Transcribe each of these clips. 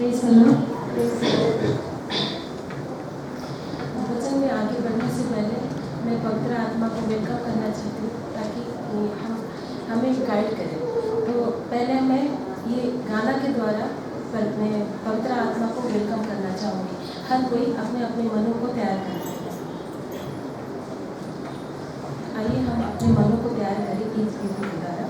Praise the Lord. वचन में आगे बढ़ने से पहले मैं पवित्र आत्मा को वेलकम करना चाहती हूँ ताकि हमें गाइड करें। तो पहले मैं ये गाना के द्वारा मैं पवित्र आत्मा को वेलकम करना चाहूँगी। हर कोई अपने अपने मनों को तैयार करें। आइए हम अपने मनों को तैयार करें इस गीत के द्वारा।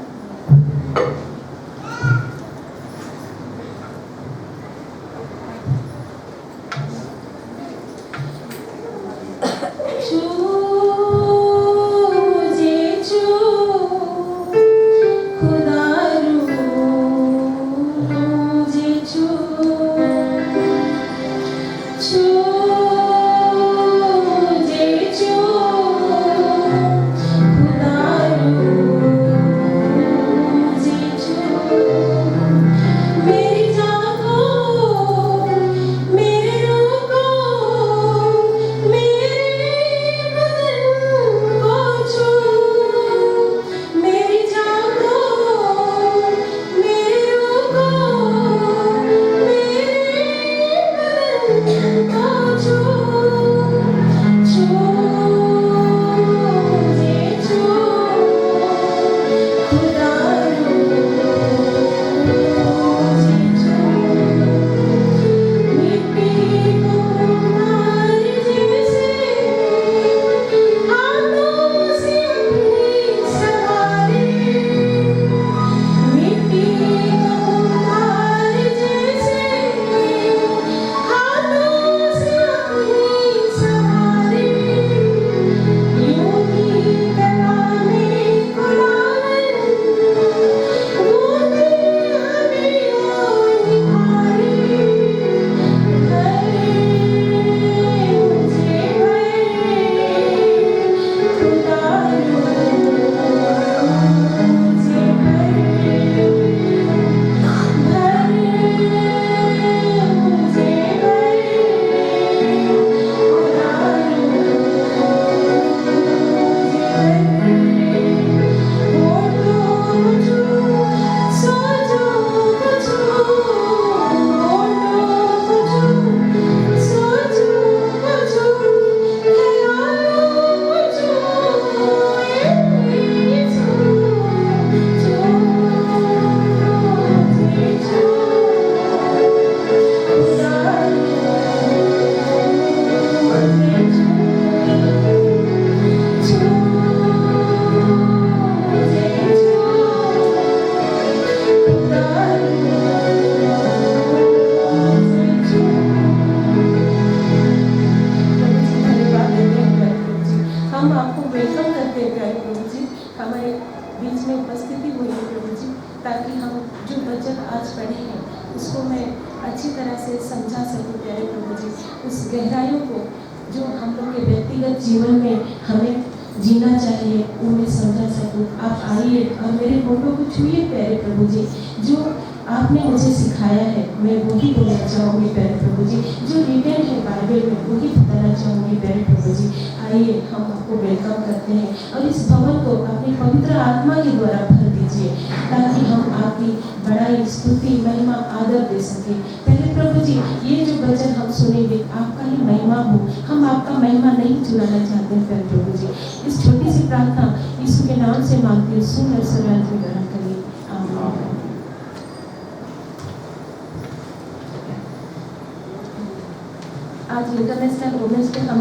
आज इंटरनेशनल वुमेन्स डे हम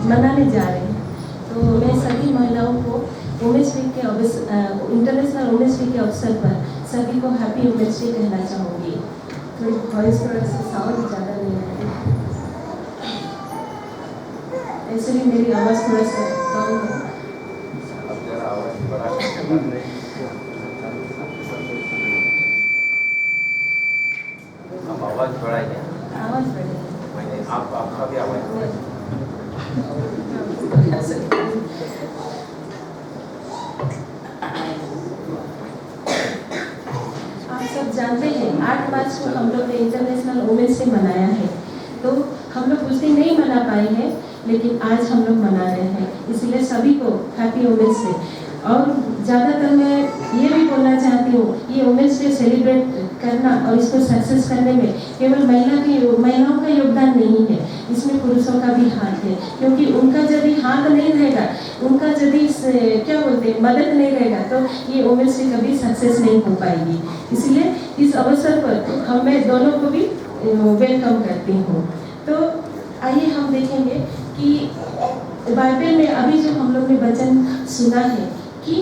मनाने जा रहे हैं। तो मैं सभी महिलाओं को इंटरनेशनल वुमेन्स डे के अवसर पर सभी को हैप्पी वुमेन्स डे कहना चाहूँगी। तो वॉइस थोड़ा सा साउंड ज़्यादा नहीं है, ऐसे भी मेरी आवाज़ थोड़ा सा कम है। आवाज़ बढ़ाइए। आवाज़ बढ़ाइए। आपका भी आवाज़ आप सब जानते हैं 8 मार्च को हम लोग ने इंटरनेशनल वुमेन्स डे मनाया है। तो हम लोग उस दिन नहीं मना पाए हैं, लेकिन आज हम लोग मना रहे हैं, इसलिए सभी को हैप्पी वुमेन्स डे। और ज़्यादातर मैं ये भी बोलना चाहती हूँ, ये वुमेंस डे सेलिब्रेट करना और इसको सक्सेस करने में केवल महिलाओं का योगदान नहीं है, इसमें पुरुषों का भी हाथ है। क्योंकि उनका यदि हाथ नहीं रहेगा, उनका यदि क्या बोलते हैं मदद नहीं रहेगा, तो ये वुमेंस डे कभी सक्सेस नहीं हो पाएगी। इसलिए इस अवसर पर मैं दोनों को भी वेलकम करती हूँ। तो आइए हम देखेंगे कि बाइबल में अभी जो हम लोग ने वचन सुना है कि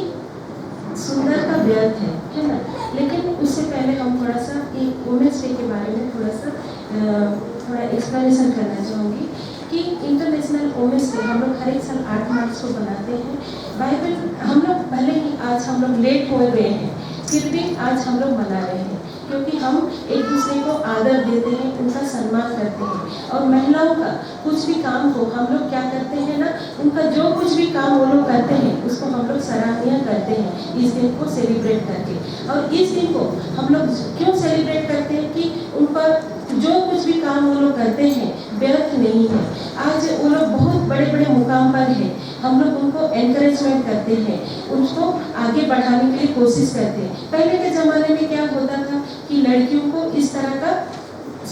सुंदरता व्यर्थ है ना। लेकिन उससे पहले हम थोड़ा सा एक वुमेंस डे के बारे में थोड़ा एक्सप्लेनेशन करना चाहूँगी कि इंटरनेशनल वुमेंस डे हम लोग हर एक साल 8 मार्च को बनाते हैं। बाइबल हम लोग भले ही आज हम लोग लेट हो गए हैं, फिर भी आज हम लोग मना रहे हैं, क्योंकि हम एक दूसरे को आदर देते हैं, उनका सम्मान करते हैं। और महिलाओं का कुछ भी काम को हम लोग क्या करते हैं ना, उनका जो कुछ भी काम वो लोग करते हैं उसको हम लोग सराहनीय करते हैं इस दिन को सेलिब्रेट करके। और इस दिन को हम लोग क्यों सेलिब्रेट करते हैं कि उनका जो कुछ भी काम वो लोग करते हैं व्यर्थ नहीं है। आज वो लोग बहुत बड़े बड़े मुकाम पर हैं, हम लोग उनको एनकरेजमेंट करते हैं, उनको आगे बढ़ाने के लिए कोशिश करते हैं। पहले के ज़माने में क्या होता था कि लड़कियों को इस तरह का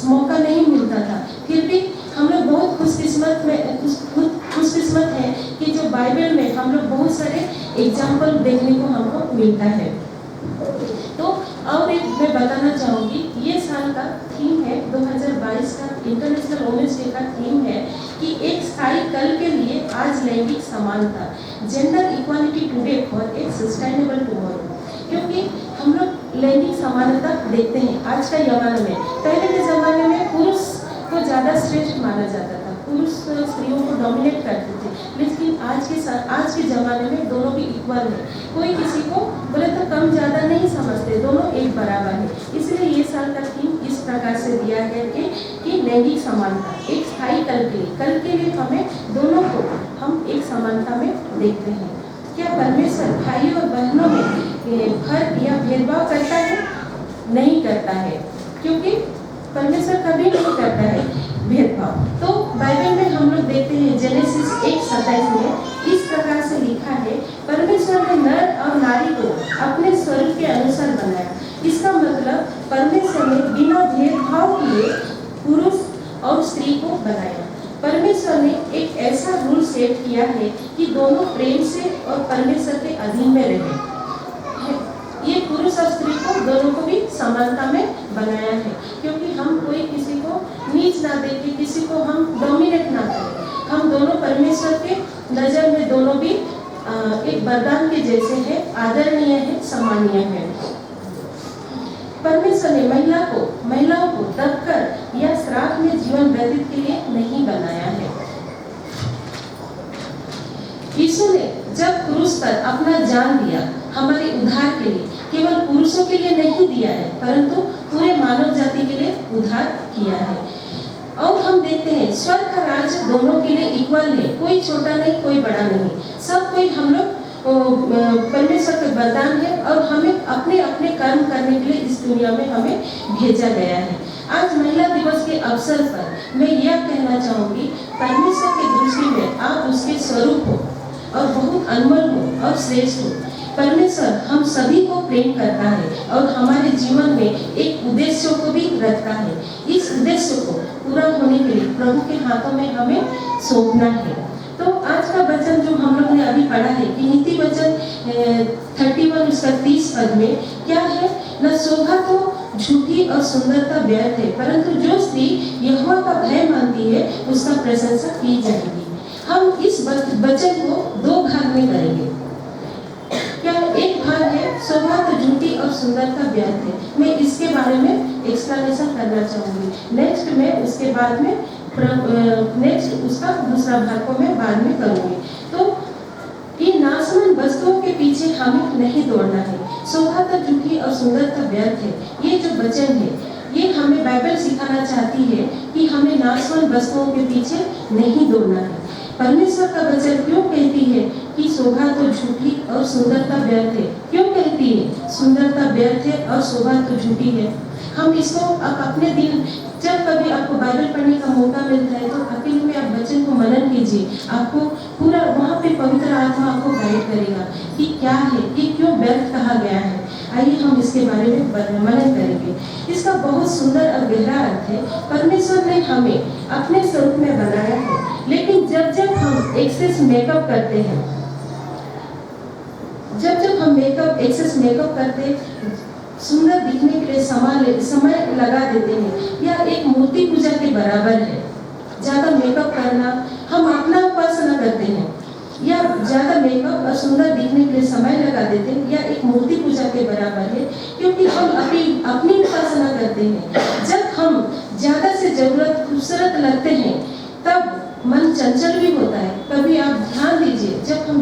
मौका नहीं मिलता था, फिर भी हम लोग बहुत खुशकिस्मत हैं कि जो बाइबल में हम लोग बहुत सारे एग्जाम्पल देखने को हमको मिलता है। तो और एक मैं बताना चाहूँगी, ये साल का थीम है 2022 का इंटरनेशनल वुमेंस डे का थीम है कि एक स्थायी कल के लिए आज लैंगिक समानता, जेंडर इक्वालिटी टुडे फॉर एक सस्टेनेबल टुमारो। क्योंकि हम लोग लैंगिक समानता देखते हैं आज का ज़माने में। पहले के ज़माने में पुरुष को ज़्यादा श्रेष्ठ माना जाता था, पुरुष स्त्रियों को डोमिनेट करते थे, लेकिन आज के ज़माने में दोनों भी इक्वल है। कोई किसी को बोले तो कम ज़्यादा नहीं समझते, दोनों एक बराबर है। इसलिए ये साल का थीम इस प्रकार से दिया गया कि लैंगिक समानता एक स्थायी कल के लिए हमें दोनों को हम एक समानता में देखते हैं। क्या परमेश्वर भाई और बहनों में फर्क या भेदभाव करता है? नहीं करता है, क्योंकि परमेश्वर कभी नहीं करता है भेदभाव। तो बाइबल में हम लोग देखते हैं जेनेसिस 1:27 में इस प्रकार से लिखा है, परमेश्वर ने नर और नारी को अपने स्वरूप के अनुसार बनाया। इसका मतलब परमेश्वर ने बिना भेदभाव किए पुरुष और स्त्री को बनाया। परमेश्वर ने एक ऐसा रूल सेट किया है कि दोनों प्रेम से और परमेश्वर के अधीन में रहे। ये पुरुष और स्त्री को दोनों को भी समानता में बनाया है, क्योंकि हम कोई किसी को नीच ना देके, किसी को हम डोमिनेट ना करें। हम दोनों परमेश्वर के नजर में दोनों भी एक वरदान के जैसे हैं, आदरणीय है, सम्मानीय है। परमेश्वर ने महिलाओं को दबकर या श्राप में जीवन व्यतीत के लिए नहीं बनाया है। यीशु ने जब क्रूस पर अपना जान दिया हमारे उद्धार के लिए, केवल पुरुषों के लिए नहीं दिया है, परंतु पूरे मानव जाति के लिए उद्धार किया है। और हम देखते हैं स्वर्ग का राज्य दोनों के लिए इक्वल है, कोई छोटा नहीं, कोई बड़ा नहीं, सब कोई हम लोग परमेश्वर का वरदान है और हमें अपने अपने कर्म करने के लिए इस दुनिया में हमें भेजा गया है। आज महिला दिवस के अवसर पर मैं यह कहना चाहूँगी, परमेश्वर की दृष्टि में आप उसके स्वरूप हो और बहुत अनमोल हो और श्रेष्ठ हो। परमेश्वर हम सभी को प्रेम करता है और हमारे जीवन में एक उद्देश्य को भी रखता है। इस उद्देश्य को पूरा होने के लिए प्रभु के हाथों में हमें सौंपना है। तो आज का वचन जो हम लोग ने अभी पढ़ा है कि नीति वचन 31 उसका 30 पद में क्या है, न शोभा तो झूठी और सुंदरता व्यर्थ है, परंतु जो स्त्री यहोवा का भय मानती है उसका प्रशंसा की जाएगी। हम इस वचन को 2 भाग में करेंगे। क्या एक भाग है शोभा तो झूठी और सुंदरता व्यर्थ है, मैं इसके बारे में एक्सप्लेनेशन करना चाहूँगी। नेक्स्ट में उसके बाद में उसका दूसरा भाग को मैं बाद में करूँगी। तो ये नाशवान वस्तुओं के पीछे हमें नहीं दौड़ना है, शोभा तो झूठी और सुंदरता व्यर्थ है। ये जो वचन है ये हमें बाइबल सिखाना चाहती है कि हमें नाशवान वस्तुओं के पीछे नहीं दौड़ना है। परमेश्वर का वचन क्यों कहती है कि शोभा तो झूठी और सुंदरता व्यर्थ है? क्यों कहती है सुंदरता व्यर्थ है और शोभा तो झूठी है? हम इसको आप अपने दिन जब कभी आपको बाइबल पढ़ने का मौका मिलता है तो अकेले में आप वचन को मनन कीजिए, आपको पूरा वहाँ पे पवित्र आत्मा आपको गाइड करेगा कि क्या है, ये क्यों व्यर्थ कहा गया है। आइए हम इसके बारे में मनन करेंगे। इसका बहुत सुंदर और गहरा अर्थ है। परमेश्वर ने हमें अपने स्वरूप में बनाया है, लेकिन जब जब हम एक्सेस मेकअप करते हैं, जब हम एक्सेस मेकअप करते, सुंदर दिखने के लिए समय लगा देते हैं, या एक मूर्ति पूजा के बराबर है। ज्यादा मेकअप करना, हम अपना उपासना करते हैं या ज्यादा मेकअप और सुंदर दिखने के लिए समय लगा देते हैं, या एक मूर्ति पूजा के बराबर है, क्योंकि हम अपनी उपासना करते हैं। जब हम ज्यादा से जरूरत खूबसूरत लगते हैं तब मन चंचल भी होता है। कभी आप ध्यान दीजिए, जब हम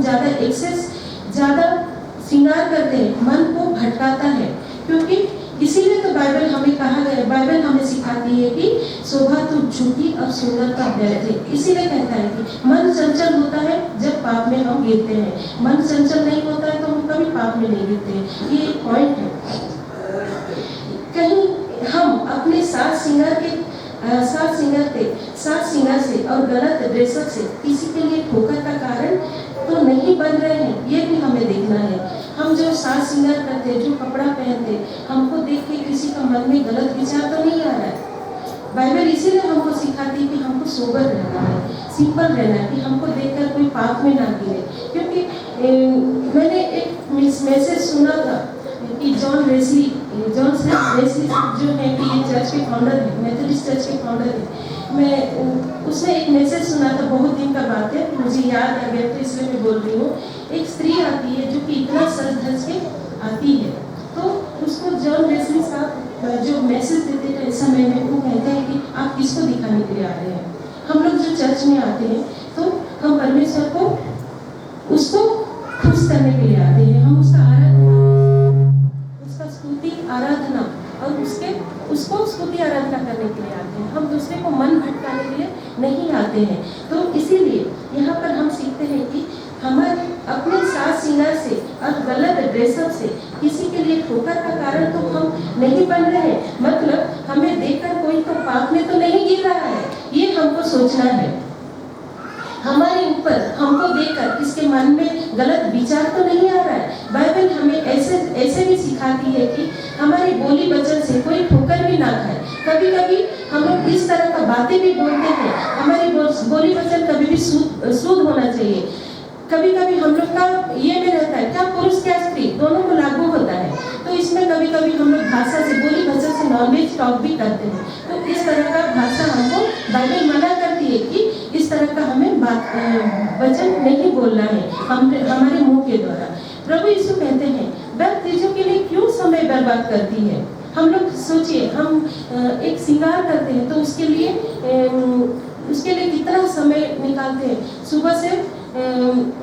ज्यादा श्रृंगार करते हैं, मन को भटकाता है, क्योंकि इसीलिए तो बाइबल हमें कहा गया, बाइबल हमें सिखाती है कि शोभा तो झूठी और सुंदरता व्यर्थ है। इसीलिए कहता है कि मन चंचल होता है जब पाप में हम गिरते हैं, मन चंचल नहीं होता है तो हम कभी पाप में नहीं गिरते। ये एक पॉइंट है। कहीं हम अपने साज श्रृंगार से और गलत ड्रेसअप से किसी के लिए ठोकर का कारण तो नहीं बन रहे हैं, ये भी हमें देखना है। हम जो साज श्रृंगार करते हैं, जो कपड़ा पहनते हैं, हमको देख के किसी का मन में गलत विचार तो नहीं आ रहा है। बाइबल इसीलिए हमको सिखाती है कि हमको सोबर रहना है, सिंपल रहना है, कि हमको देखकर कोई पाप में ना गिरे। क्योंकि मैंने एक मैसेज सुना था कि जॉन वेस्ली जो है कि ये चर्च के फाउंडर है, मेथोडिस्ट चर्च के फाउंडर है। मैं उसने एक मैसेज सुना था, बहुत दिन का बात है, मुझे याद आ गया तो इसलिए मैं बोल रही हूँ। एक स्त्री आती है जो कि इतना सज धज के आती है, तो उसको जॉन वेस्ली साहब जो मैसेज देते थे इस समय में, वो कहते हैं कि आप किसको दिखाने के लिए आ रहे हैं। हम लोग जो चर्च में आते हैं तो हम परमेश्वर को उसको खुश करने के लिए आते हैं, हम उसका स्तुति आराधना और उसको स्तुति आराधना करने के लिए आते हैं। हम दूसरे को मन भटकाने के लिए नहीं आते हैं। तो इसीलिए यहाँ पर हम सीखते हैं कि हमारे अपने साज श्रृंगार से और गलत ड्रेसअप से किसी के लिए ठोकर का कारण तो हम नहीं बन रहे हैं। मतलब हमें देखकर कोई तो पाप में तो नहीं गिर रहा है, ये हमको सोचना है। हमारे ऊपर हमको देखकर किसके मन में गलत विचार तो नहीं आ रहा है। बाइबल हमें ऐसे भी सिखाती है कि हमारी बोली वचन से कोई ठोकर भी ना खाए। कभी कभी हम लोग इस तरह का बातें भी बोलते हैं, हमारी बोली वचन कभी भी शुद्ध होना चाहिए। कभी कभी हम लोग का ये में रहता है, क्या पुरुष क्या स्त्री दोनों को लागू होता है, तो इसमें कभी कभी हम लोग भाषा से, बोली वचन से नॉनवेज टॉक भी करते हैं। तो इस तरह का भाषा हमको बाइबल मना करती है कि इस तरह का हमें वचन नहीं बोलना है हमारे मुंह के द्वारा। प्रभु यीशु कहते हैं, व्यर्थ चीजों के लिए क्यों समय बर्बाद करती है। हम लोग सोचिए, हम एक श्रृंगार करते हैं तो उसके लिए कितना समय निकालते हैं। सुबह से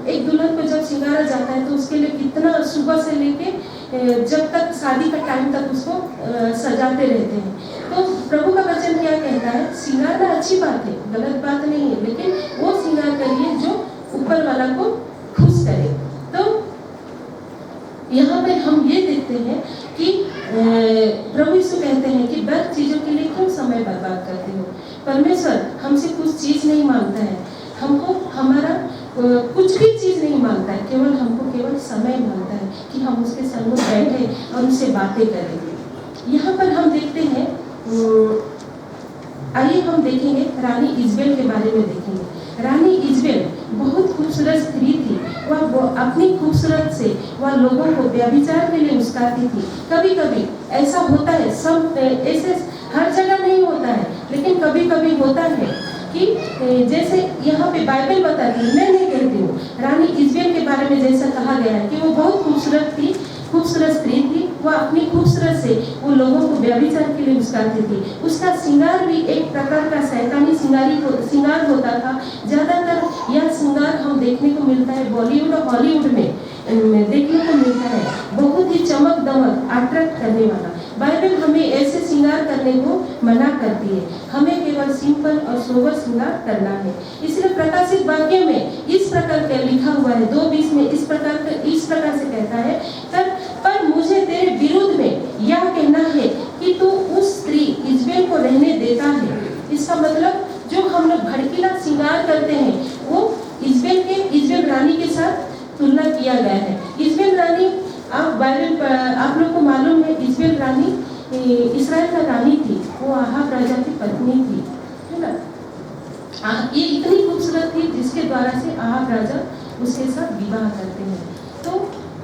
एक दुल्हन को जब श्रृंगारा जाता है तो उसके लिए कितना, सुबह से लेके जब तक शादी का टाइम तक उसको सजाते रहते हैं। तो प्रभु का वचन क्या कहता है, श्रृंगारना अच्छी बात है, गलत बात नहीं है, लेकिन वो श्रृंगार करिए जो ऊपर वाला को खुश करे। तो यहाँ पे हम ये देखते हैं कि प्रभु यीशु कहते हैं कि व्यर्थ चीजों के लिए क्यों समय बर्बाद करते हो। परमेश्वर हमसे कुछ चीज नहीं मांगता है, हमको हमारा कुछ भी चीज नहीं मांगता है, केवल समय मांगता है कि हम उसके संग में बैठे और उससे बातें करें। यहाँ पर हम देखते हैं, आइए हम देखेंगे रानी इजबेल के बारे में देखेंगे। रानी इजबेल बहुत खूबसूरत स्त्री थी। वह अपनी खूबसूरत से वह लोगों को व्यभिचार के लिए उस्काती थी। कभी कभी ऐसा होता है, सब ऐसे हर जगह नहीं होता है, लेकिन कभी कभी होता है कि जैसे यहाँ पे बाइबल बताती है, मैं नहीं कहती हूँ, रानी इजबेल के बारे में जैसा कहा गया है कि वो बहुत खूबसूरत थी, खूबसूरत स्त्री थी। वह अपनी खूबसूरत से वो लोगों को व्यभिचार के लिए उस्काती थी। उसका श्रृंगार भी एक प्रकार का शैतानी श्रृंगार होता था। ज्यादातर यह श्रृंगार हम देखने को मिलता है बॉलीवुड और हॉलीवुड में देखने को मिलता है, बहुत ही चमक दमक अट्रैक्ट करने वाला। बाइबल हमें ऐसे श्रृंगार करने को मना करती है, हमें केवल सिंपल और सोबर श्रृंगार करना है। इसलिए प्रकाशित वाक्य में इस प्रकार का लिखा हुआ है, 2:20 में इस प्रकार से कहता है, पर मुझे तेरे विरुद्ध में यह कहना है कि तू उस स्त्री इजबेल को रहने देता है। इसका मतलब जो हम लोग भड़कीला श्रृंगार करते हैं वो इज़बेल रानी के साथ तुलना किया गया है। इज़बेल रानी, आप लोग को मालूम है, इज़बेल रानी इस्राएल का रानी थी, वो आहाब राजा की पत्नी थी, है ना। ये इतनी खूबसूरत थी जिसके द्वारा से आहाब राजा उसके साथ विवाह करते हैं। तो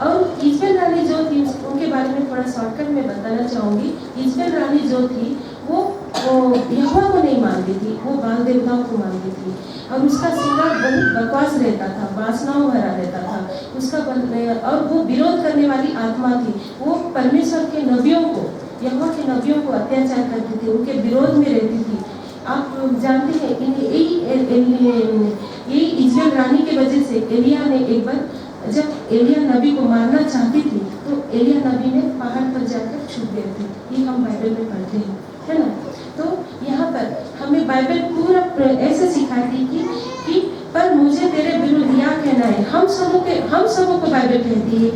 और इज़बेल रानी जो थी उनके बारे में थोड़ा शॉर्टकट में बताना चाहूँगी। इज़बेल रानी जो थी वो यहोवा को नहीं मानती थी, वो बाल देवताओं को मानती थी और उसका श्रृंगार बहुत बकवास रहता था, वासनाओं भरा रहता था उसका। और वो विरोध करने वाली आत्मा थी। वो परमेश्वर के नबियों को, यहोवा के नबियों को अत्याचार करती थी, उनके विरोध में रहती थी। आप जानते हैं यही इज़बेल रानी की वजह से एलिया ने एक बार, जब एलिया नबी को मारना चाहती थी तो एलिया नबी ने पहाड़ पर जाकर छुप गए थे। ये हम बाइबल में पढ़ते हैं, है ना। तो यहाँ पर हमें बाइबल पूरा ऐसे सिखाती कि पर मुझे तेरे विरुद्ध क्या कहना है। हम सबों को बाइबल कहती है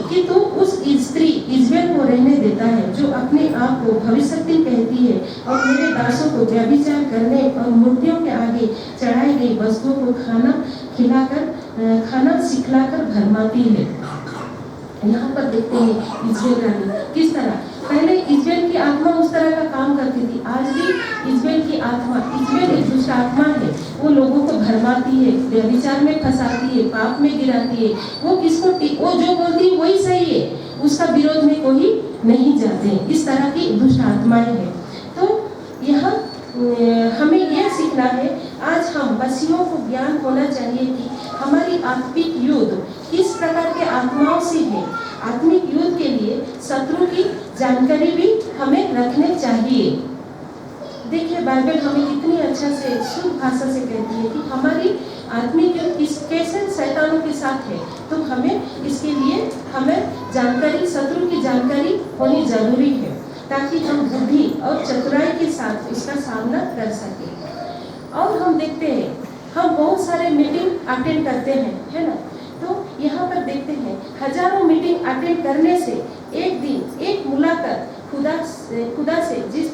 कि तू उस स्त्री इज़बेल को रहने देता है जो अपने आप को भविष्यवक्ता कहती है और मेरे दासों को व्यभिचार करने और मूर्तियों के आगे चढ़ाई गई वस्तुओं को खाना सिखलाकर भरमाती है। यहाँ पर देखते हैं इज़बेल रानी किस तरह, पहले इज़बेल की आत्मा उस तरह का काम करती थी। आज भी इज़बेल की आत्मा, इज़बेल एक दुष्ट आत्मा है, वो लोगों को भरमाती है, व्यभिचार में फंसाती है, पाप में गिराती है। वो जो बोलती है वही सही है, उसका विरोध में कोई नहीं जाते हैं। इस तरह की दुष्ट आत्माएं हैं। तो यहाँ हमें यह सीखना है, आज हम मसीहों को ज्ञान होना चाहिए कि हमारी आत्मिक युद्ध किस प्रकार के आत्माओं से है। आत्मिक युद्ध के लिए शत्रु की जानकारी भी हमें रखने चाहिए। देखिए बाइबल हमें कितनी अच्छा से शुद्ध भाषा से कहती है कि हमारी आत्मिक युद्ध कैसे शैतानों के साथ है। तो हमें इसके लिए जानकारी, शत्रु की जानकारी होनी जरूरी है ताकि हम बुद्धि और चतुराई के साथ इसका सामना कर सकें। और हम देखते हैं, हम बहुत सारे मीटिंग अटेंड करते हैं, है ना। तो यहाँ पर देखते हैं हजारों मीटिंग अटेंड करने से एक दिन एक मुलाकात खुदा से जिस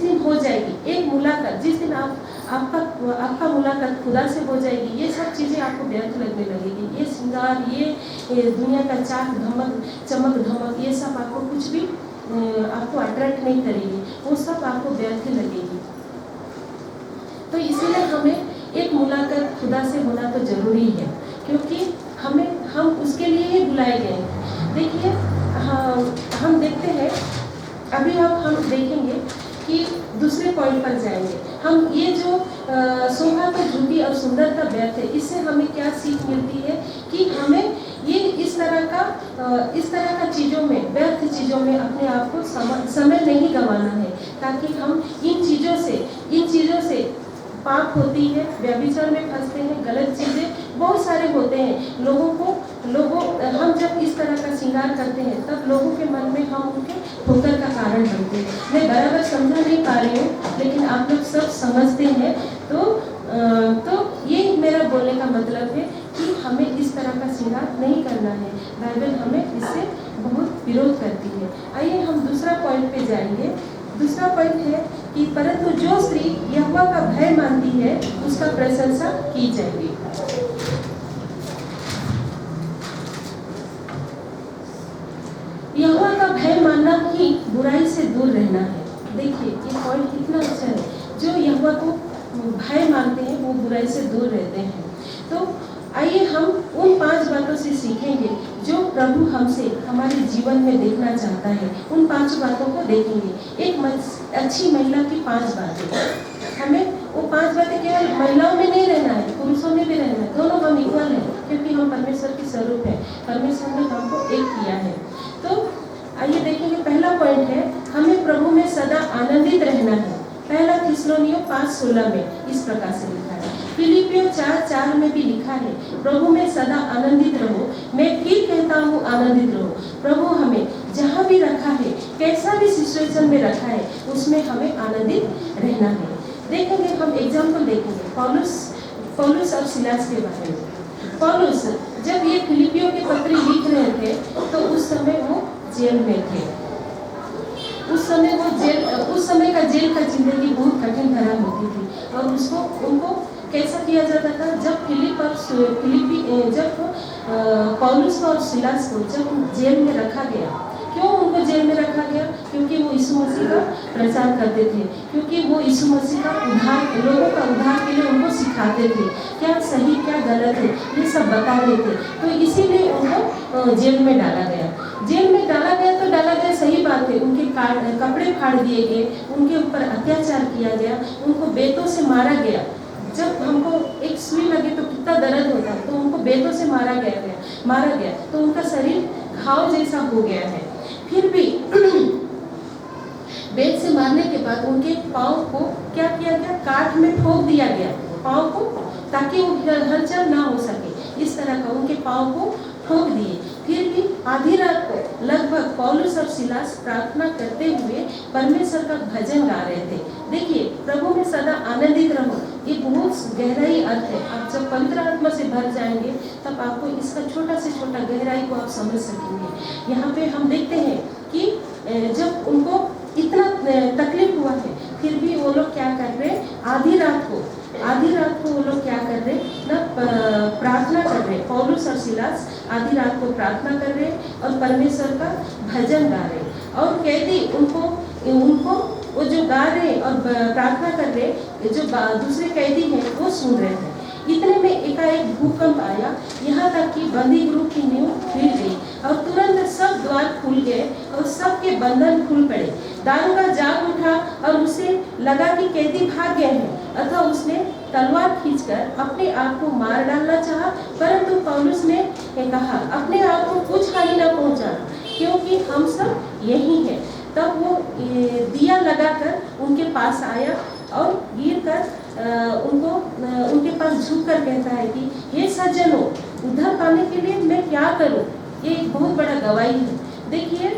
दिन हो जाएगी, एक मुलाकात जिस दिन आपका मुलाकात खुदा से हो जाएगी, ये सब चीज़ें आपको व्यर्थ लगने लगेगी। ये श्रृंगार, ये दुनिया का चाक चमक धमक, ये सब आपको कुछ भी आपको अट्रैक्ट नहीं करेगी, वो सब आपको व्यर्थ लगेगी। तो इसीलिए हमें एक मुलाकात खुदा से होना तो जरूरी है, क्योंकि हम उसके लिए ही बुलाए गए हैं। देखिए हम देखते हैं, अभी अब हम देखेंगे कि दूसरे पॉइंट पर जाएंगे। हम ये जो शोभा तो झूठी और सुंदरता व्यर्थ है, इससे हमें क्या सीख मिलती है कि हमें ये इस तरह का चीज़ों में, व्यर्थ चीज़ों में अपने आप को समय नहीं गंवाना है, ताकि हम इन चीज़ों से पाप होती है, व्यभिचार में फंसते हैं, गलत चीज़ें बहुत सारे होते हैं। हम जब इस तरह का श्रृंगार करते हैं तब लोगों के मन में हम उनके ठोकर का कारण बनते हैं। मैं बराबर समझा नहीं पा रही हूँ, लेकिन आप लोग सब समझते हैं। तो ये मेरा बोलने का मतलब है कि हमें इस तरह का श्रृंगार नहीं करना है। बाइबल हमें इससे बहुत विरोध करती है। आइए हम दूसरा पॉइंट पे जाएंगे। दूसरा पॉइंट है कि परंतु जो स्त्री यहोवा का भय मानती है उसका प्रशंसा की जाएगी। यहोवा का भय मानना ही बुराई से दूर रहना है। देखिए ये पॉइंट कितना अच्छा है, जो यहोवा को भय मानते हैं वो बुराई से दूर रहते हैं। तो आइए हम उन 5 बातों से सीखेंगे जो प्रभु हमसे हमारे जीवन में देखना चाहता है। उन 5 बातों को देखेंगे। एक अच्छी महिला की 5 बातें। हमें वो 5 बातें केवल महिलाओं में नहीं रहना है, पुरुषों में भी रहना है। दोनों हम इक्वल हैं, क्योंकि हम परमेश्वर के स्वरूप हैं। परमेश्वर ने हमको एक किया है। तो आइए देखेंगे, पहला पॉइंट है हमें प्रभु में सदा आनंदित रहना है। पहला थिस्सलुनीयों 5:16 में इस प्रकार से लिखा है। फिलिपियों 4:4 में भी लिखा है, प्रभु में सदा आनंदित रहो। मैं फिर कहता हूँ आनंदित रहो। प्रभु हमें जहाँ भी रखा है, कैसा भी सिचुएशन में रखा है, उसमें हमें आनंदित रहना है। देखेंगे, हम एग्जाम्पल देखेंगे पौलुस और सिलास के बारे में। पौलुस जब ये फिलिपियों के पत्री लिख रहे थे तो उस समय वो जेल में थे। उस उस समय का जेल का जिंदगी बहुत कठिन भरा होती थी और उनको कैसा किया जाता था। जब पौलुस और सिलास को जब जेल में रखा गया, क्यों उनको जेल में रखा गया? क्योंकि वो यीशु मसीह का प्रचार करते थे, क्योंकि वो यीशु मसीह का उद्धार, लोगों का उद्धार के लिए उनको सिखाते थे, क्या सही क्या गलत है ये सब बता रहे थे। तो इसीलिए उनको जेल में डाला गया। जेल में डाला गया तो डाला गया, सही बात है। उनके कपड़े फाड़ दिए गए, उनके ऊपर अत्याचार किया गया, उनको बेतों से मारा गया। जब हमको एक सुई लगे तो कितना दर्द होता है, तो उनको बेतों से मारा गया तो उनका शरीर घाव जैसा हो गया है। फिर भी बेत से मारने के बाद उनके पाँव को क्या किया गया? काठ में ठोक दिया गया पाँव को, ताकि वो हलचल ना हो सके। इस तरह का उनके पाँव को ठोक दिए। फिर भी आधी रात को लगभग पौलुस और सिलास प्रार्थना करते हुए परमेश्वर का भजन गा रहे थे। देखिए, प्रभु में सदा आनंदित रहो, ये बहुत गहराई अर्थ है। आप जब पवित्र आत्मा से भर जाएंगे तब आपको इसका छोटा से छोटा गहराई को आप समझ सकेंगे। यहाँ पे हम देखते हैं कि जब उनको इतना तकलीफ हुआ है, फिर भी वो लोग क्या कर रहे? आधी रात को वो लोग क्या कर रहे ना? प्रार्थना कर रहे। पौलुस और सिलास आधी रात को प्रार्थना कर रहे और परमेश्वर का भजन गा रहे। और कैदी उनको वो जो गा रहे और प्रार्थना कर रहे, जो दूसरे कैदी हैं वो सुन रहे हैं। इतने में एकाएक भूकंप आया, यहाँ तक कि बंदी गृह की नींव हिल गई और तुरंत सब द्वार खुल गए और सबके बंधन खुल पड़े। दारोगा जाग उठा और उसे लगा कि कैदी भाग गए हैं, अतः उसने तलवार खींचकर अपने आप को मार डालना चाहा, परंतु पौलुस ने कहा, अपने आप को कुछ हानि न पहुंचा, क्योंकि हम सब यही हैं। तब वो दिया लगाकर उनके पास आया और गिरकर उनके पास झुककर कहता है कि हे सज्जनों, उद्धार पाने के लिए मैं क्या करूं? ये एक बहुत बड़ा गवाही है। देखिए,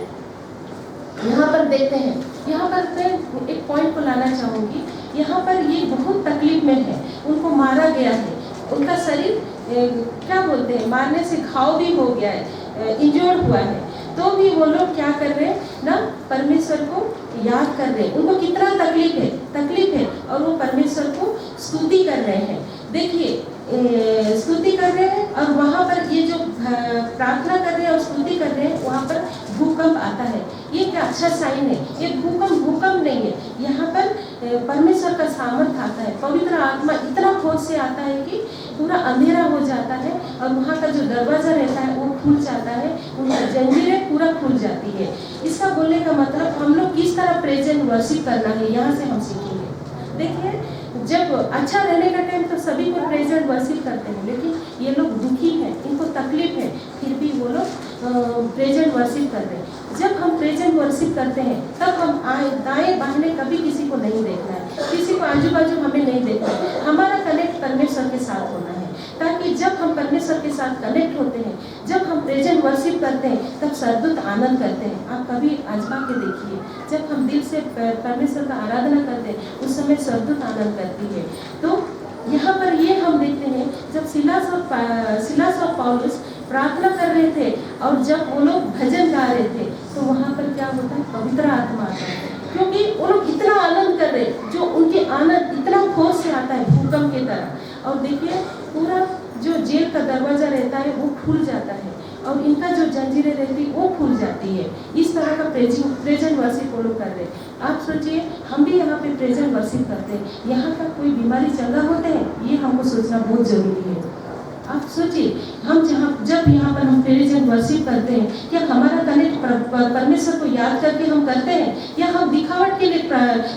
यहाँ पर देखते हैं, यहाँ पर मैं एक पॉइंट को लाना चाहूँगी। यहाँ पर ये बहुत तकलीफ में है, उनको मारा गया है, उनका शरीर क्या बोलते हैं, मारने से घाव भी हो गया है, इंजर्ड हुआ है, तो भी वो लोग क्या कर रहे हैं ना? परमेश्वर को याद कर रहे हैं। उनको कितना तकलीफ है और वो परमेश्वर को स्तुति कर रहे हैं। देखिए, स्तुति कर रहे हैं और वहाँ पर ये जो प्रार्थना कर रहे हैं और स्तुति कर रहे हैं, वहाँ पर भूकंप आता है। ये क्या अच्छा साइन है? ये भूकंप नहीं है, यहाँ पर परमेश्वर का सामर्थ आता है, पवित्र आत्मा इतना खोज से आता है कि पूरा अंधेरा हो जाता है और वहाँ का जो दरवाजा रहता है वो खुल जाता है, उनका जंजीरें पूरा खुल जाती है। इसका बोलने का मतलब हम लोग किस तरह प्रेजेंट वर्शिप करना है, यहाँ से हम सीखेंगे। देखिए, जब अच्छा रहने का टाइम तो सभी को प्रेजेंट वर्शिप करते हैं, लेकिन ये लोग दुखी हैं, इनको तकलीफ है, फिर भी वो लोग प्रेजेंट वर्शिप कर रहे हैं। जब हम प्रेजेंट वर्शिप करते हैं तब हम दाएं बाएं कभी किसी को नहीं देखना है, किसी को आजू बाजू हमें नहीं देखना है। हमारा कनेक्ट परमेश्वर के साथ होना है, ताकि जब हम परमेश्वर के साथ कनेक्ट होते हैं, जब हम प्रेजेंट वर्शिप करते हैं, तब सरदूत आनंद करते हैं। आप कभी आजमा के देखिए, जब हम दिल से परमेश्वर का आराधना करते हैं उस समय सरदूत आनंद करती है। तो यहाँ पर ये हम देखते हैं, जब सिलास और पौलुस प्रार्थना कर रहे थे और जब वो लोग भजन गा रहे थे, तो वहाँ पर क्या होता है? पवित्र आत्मा आता है, क्योंकि वो लोग इतना आनंद कर रहे, जो उनके आनंद इतना खोज से आता है, भूकंप की तरह। और देखिए, पूरा जो जेल का दरवाजा रहता है वो खुल जाता है और इनका जो जंजीरें रहती है वो खुल जाती है। इस तरह का प्रेजेंट वर्शिप वो लोग कर रहे हैं। आप सोचिए, हम भी यहाँ पे प्रेजेंट वर्शिप करते हैं, यहाँ का कोई बीमारी चल रहा होते हैं, ये हमको सोचना बहुत जरूरी है। आप सोचिए, हम जब यहाँ पर हम प्रेजेंट वर्शिप करते हैं, क्या हमारा कनेक्ट परमेश्वर को याद करके हम करते हैं, या हम दिखावट के लिए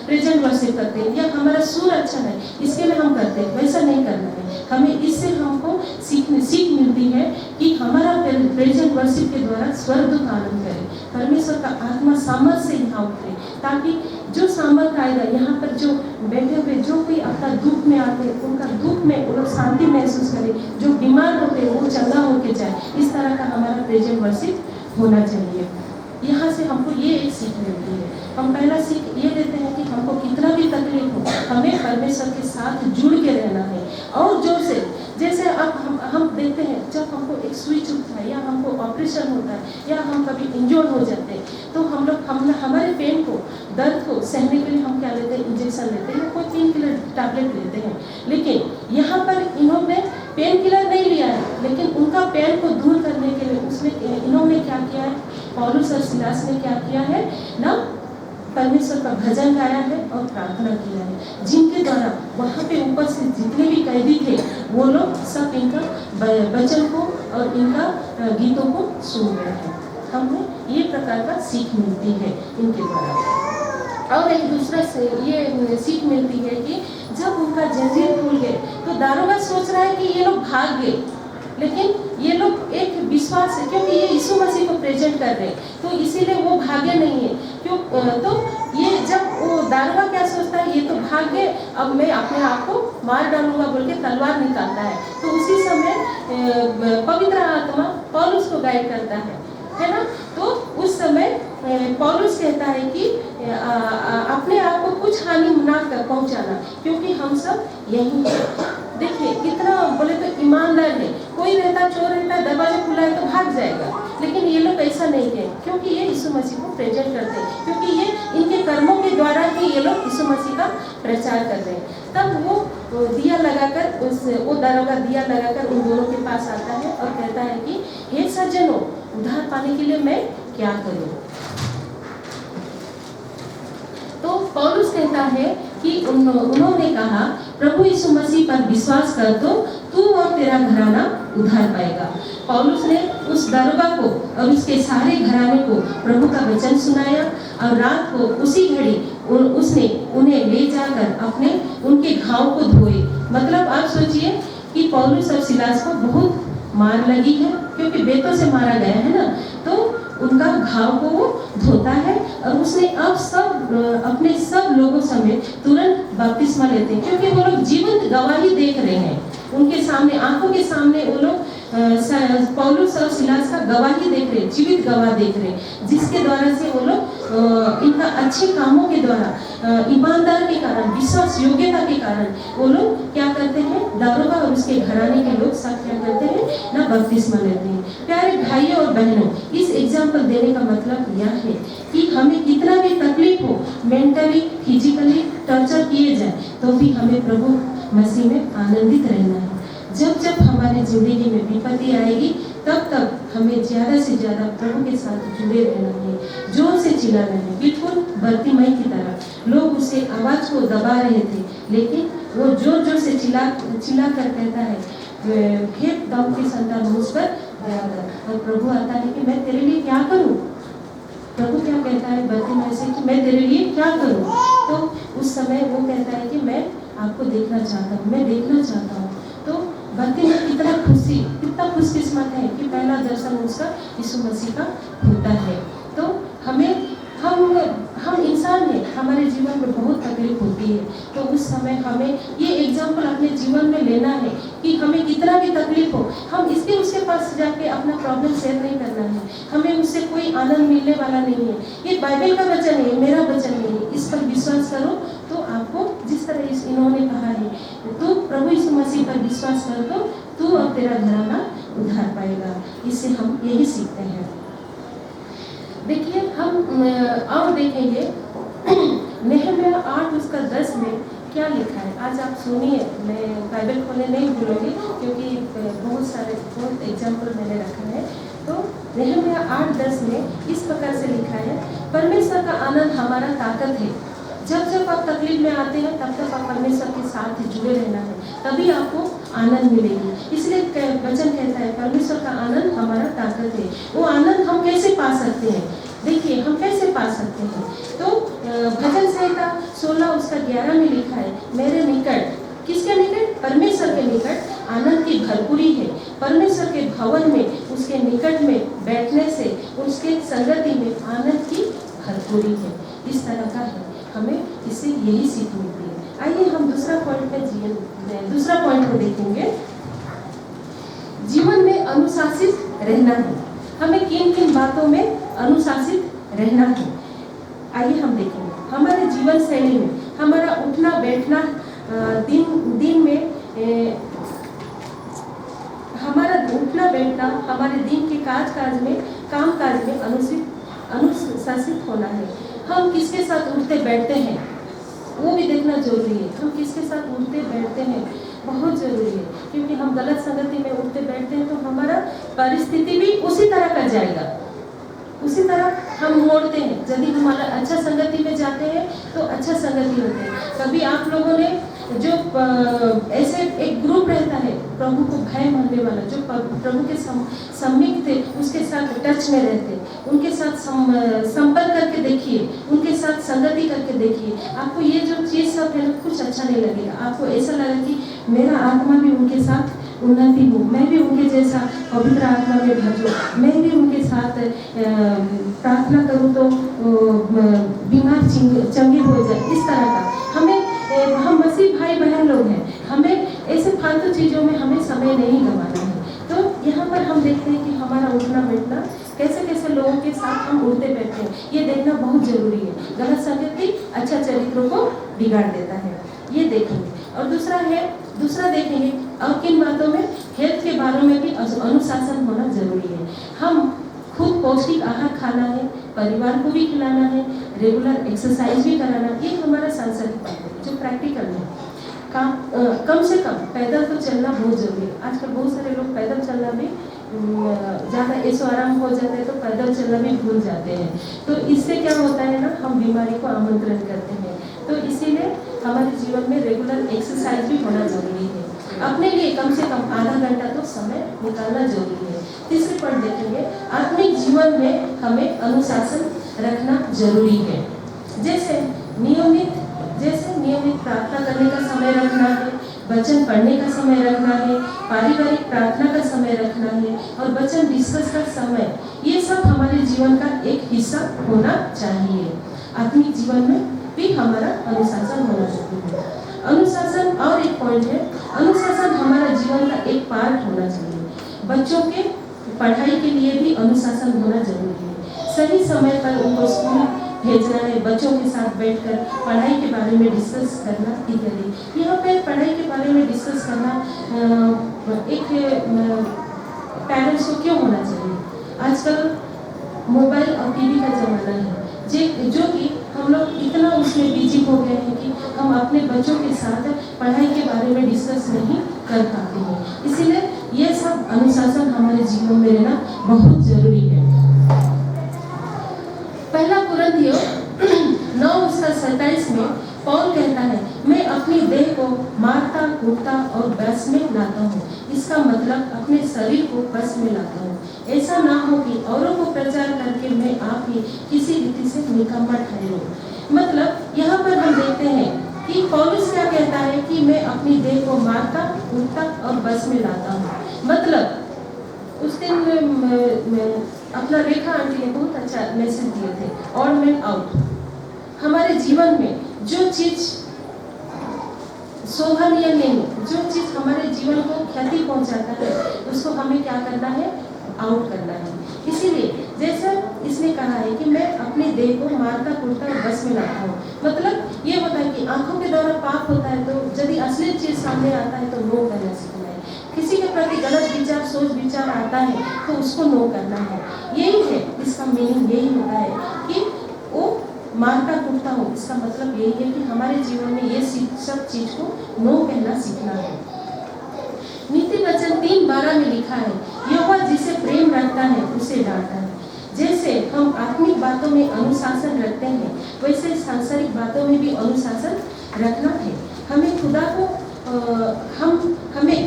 प्रेजेंट वर्शिप करते हैं, या हमारा सुर अच्छा है इसके लिए हम करते हैं? वैसा नहीं करना है हमें। इससे हमको सीख मिलती है कि हमारा प्रेजेंट वर्शिप के द्वारा स्वर्गदूत आनंद करे, परमेश्वर का आत्मा सामर्थ से यहाँ उतरे, ताकि जो सामर्थ आएगा, यहाँ पर जो बैठे हुए जो कोई अपना दुख में आते हैं, उनका दुख में वो लोग शांति महसूस करें, जो बीमार होते हैं वो चंगा होके जाए। इस तरह का हमारा प्रेजेंट वर्शिप होना चाहिए। यहाँ से हमको ये एक सीख मिलती है। हम पहला सीख ये लेते हैं कि हमको कितना भी तकलीफ हो, हमें परमेश्वर के साथ जुड़ के रहना है और जोर से जैसे अब हम देखते हैं जब हमको एक सुई चुभता है या हमको ऑपरेशन होता है या हम कभी इंजर्ड हो जाते हैं तो हम हमारे पेन को, दर्द को सहने के लिए हम क्या लेते हैं, इंजेक्शन लेते हैं, कोई पेन किलर टैबलेट लेते हैं। लेकिन यहाँ पर इन्होंने पेन किलर नहीं लिया है, लेकिन उनका पेन को दूर करने के लिए इन्होंने क्या किया है, पौलुस और सिलास ने क्या किया है ना, परमेश्वर का भजन गाया है और प्रार्थना किया है, जिनके द्वारा वहाँ पे ऊपर से जितने भी कैदी थे वो लोग सब इनका वचन को और इनका गीतों को सुन रहे हैं। हमें ये प्रकार का सीख मिलती है इनके द्वारा। और एक दूसरा से ये सीख मिलती है कि जब उनका जंजीर खुल गए तो दारोगा सोच रहा है कि ये लोग भाग गए, लेकिन ये लोग एक विश्वास है क्योंकि ये यीशु मसीह को प्रेजेंट कर रहे हैं तो इसीलिए वो भागे नहीं है। क्यों? तो ये जब वो दारोगा क्या सोचता है, ये तो भाग गए, अब मैं अपने आप को मार डालूंगा बोल के तलवार निकालता है। तो उसी समय पवित्र आत्मा पौलुस को गाइड करता है ना। तो उस समय पौलुस कहता है कि अपने आप को कुछ हानि ना कर पहुंचाना, क्योंकि हम सब यही हैं। देखिए कितना बोले तो ईमानदार है, कोई रहता चोर रहता दरवाजा खुला है तो भाग जाएगा, लेकिन ये लोग ऐसा नहीं थे क्योंकि ये यीशु मसीह को प्रेजेंट करते हैं, क्योंकि ये इनके कर्मों के द्वारा ही ये लोग यीशु मसीह का प्रचार कर रहे हैं। तब वो दिया लगाकर वो दारोगा दिया लगाकर उन दोनों के पास आता है और कहता है कि हे सज्जनों, उद्धार पाने के लिए मैं क्या करूं? तो पौलुस कहता है कि उन्होंने कहा प्रभु यीशु मसीह पर विश्वास कर तो तू और तेरा घराना उद्धार पाएगा। पौलुस ने उस दारोगा को और उसके सारे घराने को प्रभु का वचन सुनाया और रात को उसी घड़ी उसने उन्हें ले जाकर उनके घाव को धोए। मतलब आप सोचिए कि पौलुस और सिलास को बहुत मार लगी है क्योंकि बेतों से मारा गया है ना, तो उनका घाव को वो धोता है और उसने अब अपने सब लोगों समेत तुरंत बपतिस्मा लेते हैं, क्योंकि वो लोग जीवंत गवाही देख रहे हैं उनके सामने, आंखों के सामने वो लोग पौलुस और सिलास का गवाही देख रहे, जीवित गवाह देख रहे, जिसके द्वारा से वो लोग इनका अच्छे कामों के द्वारा, ईमानदार के कारण, विश्वास योग्यता के कारण वो लोग क्या करते हैं, दारोगा और उसके घराने के लोग सब क्या करते हैं ना, बपतिस्मा लेते हैं। प्यारे भाइयों और बहनों, इस एग्जाम्पल देने का मतलब यह है कि हमें कितना भी तकलीफ हो, मेंटली फिजिकली टॉर्चर किए जाए, तो भी हमें प्रभु मसीह में आनंदित रहना है। जब जब हमारी जिंदगी में विपत्ति आएगी तब तक हमें ज़्यादा से ज़्यादा प्रभु के साथ जुड़े रहना है, जोर से चिल्लाना है, बिल्कुल बर्तिमाई की तरह। लोग उसे आवाज़ को दबा रहे थे, लेकिन वो जोर जोर से चिल्ला कर कहता है, हे दाऊद की संतान मुझ पर दया कर। और प्रभु आता है कि मैं तेरे लिए क्या करूं? प्रभु क्या कहता है बर्तिमाई से कि मैं तेरे लिए क्या करूं? तो उस समय वो कहता है कि मैं आपको देखना चाहता हूँ, मैं देखना चाहता हूँ। तो बर्तिमाई कितना खुशकिस्मत है कि पहला दर्शन उसका यीशु मसीह का होता है। तो हम इंसान हैं, हमारे जीवन में बहुत तकलीफ होती है, तो उस समय हमें ये एग्जाम्पल अपने जीवन में लेना है कि हमें कितना भी तकलीफ हो, हम उसके पास जाके अपना प्रॉब्लम शेयर नहीं करना है, हमें उससे कोई आनंद मिलने वाला नहीं है। ये बाइबल का वचन है, मेरा वचन नहीं है, इस पर विश्वास करो तो आपको जिस तरह इन्होंने कहा है, तो प्रभु यीशु मसीह पर विश्वास कर दो, तू और तेरा घराना उद्धार पाएगा। इससे हम यही सीखते हैं। देखिए हम और देखेंगे नहम्याह 8:10 में क्या लिखा है। आज आप सुनिए, मैं बाइबल खोलने नहीं भूलूंगी क्योंकि बहुत एग्जाम्पल मैंने रखा है। तो नहम्याह 8:10 में इस प्रकार से लिखा है, परमेश्वर का आनंद हमारा ताकत है। जब जब आप तकलीफ में आते हैं तब तक आप परमेश्वर के साथ जुड़े रहना है, तभी आपको आनंद मिलेगी। इसलिए वचन कहता है परमेश्वर का आनंद हमारा ताकत है। वो आनंद हम कैसे पा सकते हैं? देखिए हम कैसे पा सकते हैं। तो भजन संहिता 16:11 में लिखा है, मेरे निकट, किसके निकट? परमेश्वर के निकट आनंद की भरपूरी है। परमेश्वर के भवन में, उसके निकट में बैठने से उसके संगति में आनंद की भरपूरी है। इस तरह का है, हमें इससे यही सीख मिलती है। आइए हम दूसरा पॉइंट को देखेंगे। जीवन में अनुशासित रहना है। हमें किन किन बातों में अनुशासित रहना है, आइए हम देखेंगे। हमारे जीवन शैली में हमारा उठना बैठना दिन में उठना बैठना, हमारे दिन के काज में, काम काज में अनुशासित होना है। हम किसके साथ उठते बैठते हैं वो भी देखना जरूरी है। हम किसके साथ उठते बैठते हैं बहुत जरूरी है, क्योंकि हम गलत संगति में उठते बैठते हैं तो हमारा परिस्थिति भी उसी तरह का जाएगा, उसी तरह हम मोड़ते हैं। यदि हमारा अच्छा संगति में जाते हैं तो अच्छा संगति होते हैं। कभी आप लोगों ने जो ऐसे एक ग्रुप रहता है प्रभु को भय मानने वाला, जो प्रभु के सम्मिक थे, उसके साथ टच में रहते, उनके साथ संपर्क करके देखिए, उनके साथ संगति करके देखिए, आपको ये जो चीज़ सब है कुछ अच्छा नहीं लगेगा। आपको ऐसा लगेगा कि मेरा आत्मा भी उनके साथ उन्नति हो, मैं भी उनके जैसा पवित्र आत्मा में भर, मैं भी उनके साथ प्रार्थना करूं तो बीमार चंगे हो जाए। इस तरह का हम मसीह भाई बहन लोग हैं, हमें ऐसे फालतू चीज़ों में हमें समय नहीं गंवाना है। तो यहाँ पर हम देखते हैं कि हमारा उठना बैठना कैसे कैसे लोगों के साथ हम उठते बैठते हैं, ये देखना बहुत जरूरी है। गलत संगति अच्छा चरित्रों को बिगाड़ देता है, ये देखेंगे। और दूसरा देखेंगे अब किन बातों में, हेल्थ के बारे में भी अनुशासन होना जरूरी है। हम खुद पौष्टिक आहार खाना है, परिवार को भी खिलाना है, रेगुलर एक्सरसाइज भी कराना, ये हमारा सांसारिक बात है। जो प्रैक्टिकल है, कम से कम पैदल तो चलना बहुत जरूरी है। आजकल बहुत सारे लोग पैदल चलना भी ज़्यादा ऐसो आराम हो जाता है तो पैदल चलना भी भूल जाते हैं। तो इससे क्या होता है ना, हम बीमारी को आमंत्रण करते हैं। तो इसीलिए हमारे जीवन में रेगुलर एक्सरसाइज भी होना जरूरी है। अपने लिए कम से कम आधा घंटा तो समय निकालना जरूरी है। तीसरे पॉइंट देखेंगे, आत्मिक जीवन में हमें अनुशासन रखना जरूरी है। जैसे नियमित प्रार्थना करने का समय रखना है, वचन पढ़ने का समय रखना है, पारिवारिक प्रार्थना का समय रखना है और वचन डिस्कस का समय, ये सब हमारे जीवन का एक हिस्सा होना चाहिए। आत्मिक जीवन में भी हमारा अनुशासन होना जरूरी है। अनुशासन और एक पॉइंट है, अनुशासन हमारा जीवन का एक पार्ट होना चाहिए। बच्चों के पढ़ाई के लिए भी अनुशासन होना जरूरी है। सही समय पर उनको स्कूल भेजना है, बच्चों के साथ बैठकर पढ़ाई के बारे में डिस्कस करना इत्यादि। यहाँ पे पढ़ाई के बारे में डिस्कस करना एक पेरेंट्स को क्यों होना चाहिए। आजकल मोबाइल और टीवी का ज़माना है, जो कि हम लोग इतना उसमें बिजी हो गए हैं कि हम अपने बच्चों के साथ पढ़ाई के बारे में डिस्कस नहीं कर पाते हैं। इसीलिए ये सब अनुशासन हमारे जीवन में रहना बहुत जरूरी है। पहला कुरिन्थियों 9:27 में पौल कहता है, मैं अपनी देह को मारता कूटता और बस में लाता हूँ। इसका मतलब अपने शरीर को बस में लाता हूँ। ऐसा ना हो कि औरों को प्रचार करके मैं आप ही किसी रीति से निकम्मा ठहरूं। मतलब यहाँ पर हम देखते हैं कि पौलुस क्या कहता है कि मैं अपनी देह को मारता कूटता और बस में लाता हूँ। मतलब उस दिन अपना रेखा आंटी ने बहुत अच्छा मैसेज दिए थे, ऑड मैन आउट। हमारे जीवन में जो चीज शोभनीय नहीं, जो चीज हमारे जीवन को क्षति पहुंचाता है, उसको हमें क्या करना है, आउट करना है। इसीलिए जैसा इसने कहा है कि मैं अपने देह को मारता कूटता और बस में लाता हूँ। मतलब ये होता है कि आंखों के द्वारा पाप होता है तो यदि असली चीज सामने आता है तो नो करना सीखना है। किसी के प्रति गलत विचार सोच विचार आता है तो उसको नो करना है। यही है इसका मीनिंग, यही होता है कि वो मारता कूटता हो। इसका मतलब यही है कि हमारे जीवन में ये सब चीज को नो कहना सीखना है। नीति वचन 3:12 में लिखा है, यहोवा जिसे प्रेम रखता है उसे डांटता है। जैसे हम आत्मिक बातों में अनुशासन रखते हैं, वैसे सांसारिक बातों में भी अनुशासन रखना है। हमें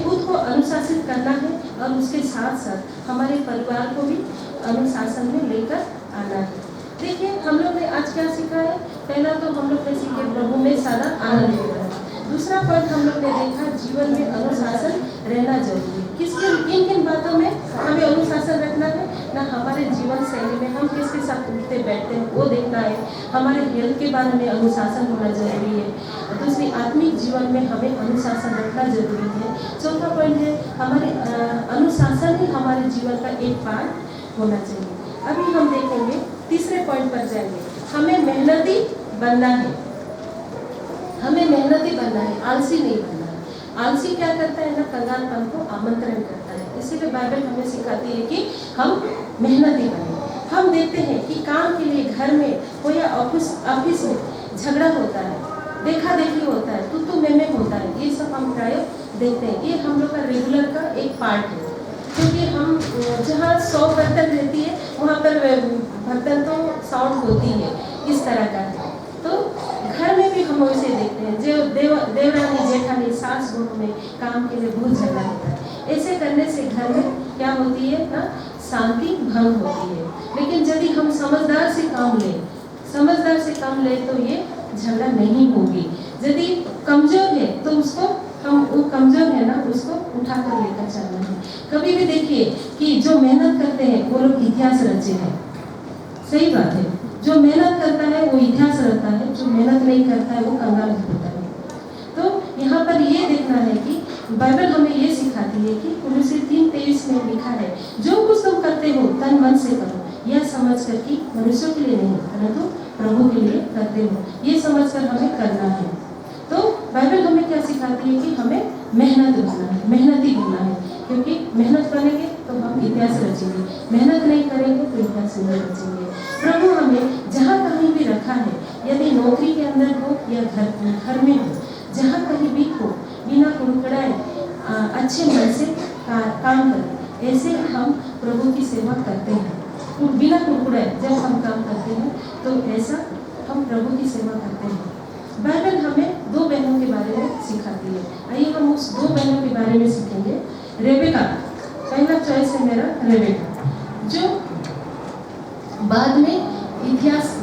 खुद को अनुशासित करना है और उसके साथ साथ हमारे परिवार को भी अनुशासन में लेकर आना है। देखिए हम लोग ने आज क्या सीखा है। पहला तो हम लोग ने सीखे प्रभु में सारा आनंद लेना। दूसरा पॉइंट हम लोग ने देखा जीवन में अनुशासन रहना जरूरी है। किन किन बातों में हमें अनुशासन रखना है ना, हमारे जीवन शैली में हम किसके साथ उठते बैठते हैं वो देखना है। हमारे हेल्थ के बारे में अनुशासन होना जरूरी है। दूसरी आत्मिक जीवन में हमें अनुशासन रखना जरूरी है। चौथा पॉइंट है हमारे अनुशासन ही हमारे जीवन का एक पार्ट होना चाहिए। अभी हम देखेंगे तीसरे पॉइंट पर जाएंगे। हमें मेहनती बनना है, हमें मेहनती बनना है, आलसी नहीं बनना है। आलसी क्या करता है ना, कंगालपन को आमंत्रण करता है। इसीलिए बाइबल हमें सिखाती है कि हम मेहनती बने। हम देखते हैं कि काम के लिए घर में हो या ऑफिस में झगड़ा होता है, देखा देखी होता है, तू मैं होता है, ये सब हम प्राय देखते हैं। ये हम लोग का रेगुलर का एक पार्ट है, क्योंकि हम जहाँ 100 बर्तन रहती है वहाँ पर बर्तन तो साउंड होती है, इस तरह का है। तो घर में भी हम वैसे देखते हैं, जो देवरानी जेठानी सास बहू में काम के लिए बहुत झगड़ा होता है। ऐसे करने से घर में क्या होती है ना, शांति भंग होती है। लेकिन यदि हम समझदार से काम ले तो ये झगड़ा नहीं होगी। यदि कमजोर है तो उसको हम वो कमजोर है ना, उसको उठा कर लेकर चलना है। कभी भी देखिए कि जो मेहनत करते हैं वो लोग इतिहास रचे हैं, सही बात है। जो मेहनत करता है वो इतिहास रहता है, जो मेहनत नहीं करता है वो कंगाल होता है। तो यहाँ पर ये देखना है कि बाइबल हमें ये सिखाती है कि कुलुसी 3:23 में लिखा है, जो कुछ तुम करते हो तन मन से करो, यह समझ कर कि मनुष्यों के लिए नहीं परंतु प्रभु के लिए करते हो, ये समझ कर हमें करना है। तो बाइबल हमें क्या सिखाती है कि हमें मेहनती बनना है, क्योंकि मेहनत करेंगे तो हम इतिहास रचेंगे, मेहनत नहीं करेंगे तो इतिहास नहीं रचेंगे। प्रभु हमें जहाँ कहीं भी रखा है, यदि नौकरी के अंदर हो या घर में हो, जहाँ कहीं भी हो, बिना कुड़कुड़ाए अच्छे मन से काम करें। ऐसे हम प्रभु की सेवा करते हैं, बिना कुड़कुड़ाए जब हम काम करते हैं तो ऐसा हम प्रभु की सेवा करते हैं। बाइबल हमें 2 बहनों के बारे में सिखाती है। आइए हम उस 2 बहनों के बारे में सीखेंगे। रेबेका, पहला चॉइस है मेरा रेबेका, जो बाद में इतिहास